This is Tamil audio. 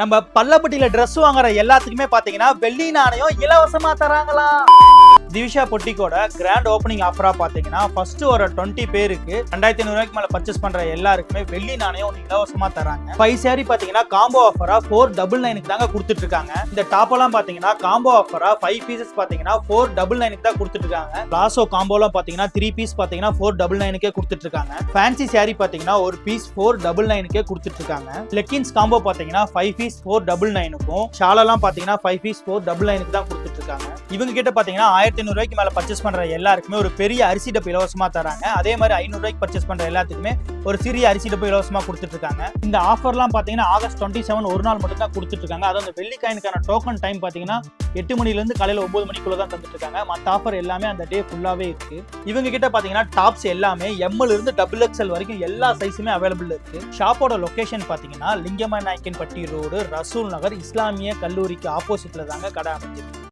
நம்ம பல்லப்பட்டியில ட்ரெஸ் வாங்குற எல்லாத்துக்குமே பாத்தீங்கன்னா வெள்ளி நாணயம் இலவசமா தராங்களா. திவிஷா பொட்டிக்கோட கிராண்ட் ஓப்பனிங் ஆஃபரா பாத்தீங்கன்னா ஃபர்ஸ்ட் ஒரு 20 பேருக்கு 2500 ரூபாய்க்கு மேல பர்ச்சேஸ் பண்ற எல்லாருக்குமே வெள்ளி நாணயம் இலவசமா தராங்க. 5 saree பாத்தீங்கன்னா காம்போ ஆஃபரா 499 தாங்க கொடுத்துட்டு இருக்காங்க. இந்த டாப் எல்லாம் பாத்தீங்கன்னா காம்போ ஆஃபரா 5 பீசஸ் பாத்தீங்கன்னா 499 தான் கொடுத்துட்டு இருக்காங்க. லாசோ காம்போலாம் பாத்தீங்கன்னா 3 பீஸ் பாத்தீங்கன்னா 499 கொடுத்துட்டு இருக்காங்க. ஃபேன்சி saree பாத்தீங்கன்னா ஒரு பீஸ் 499 கொடுத்துட்டு இருக்காங்க. லெக்கின்ஸ் காம்போ பாத்தீங்கன்னா 5 பீஸ் 499க்கும் ஷாலெல்லாம் பாத்தீங்கன்னா 5 பீஸ் 499 தான் கொடுத்துட்டு இருக்காங்க. இவங்க கிட்ட பாத்தீங்கன்னா 1500 ரூபாய்க்கு மேல பர்ச்சேஸ் பண்ற எல்லாருக்குமே ஒரு பெரிய அரிசி டப்பு இலவசமா தராங்க. அதே மாதிரி 500 ரூபாய்க்கு பர்ச்சேஸ் பண்ற எல்லாத்துக்குமே ஒரு சிறிய அரிசி டப்பு இலவசமா கொடுத்துட்டு இருக்காங்க. இந்த ஆஃபர்லாம் பாத்தீங்கன்னா ஆகஸ்ட் 27 ஒரு நாள் மட்டும் தான் கொடுத்துட்டு இருக்காங்க. அது அந்த வெள்ளி காயினுக்கான டோக்கன் டைம் பாத்தீங்கன்னா 8 மணில இருந்து காலையில 9 மணிக்குள்ள தான் தந்துட்டு இருக்காங்க. மத்த ஆஃபர் எல்லாமே அந்த டே ஃபுல்லாவே இருக்கு. இவங்க கிட்ட பாத்தீங்கன்னா டாப்ஸ் எல்லாமே எம்எல் இருந்து XXL வரைக்கும் எல்லா சைஸுமே அவைலபிள் இருக்கு. ஷாப்போட லொகேஷன் பாத்தீங்கன்னா லிங்கம நாயக்கன்பட்டி ரோடு, ரசூல் நகர், இஸ்லாமிய கல்லூரிக்கு ஆப்போசிட்ல தாங்க கடை அமைஞ்சிருக்கு.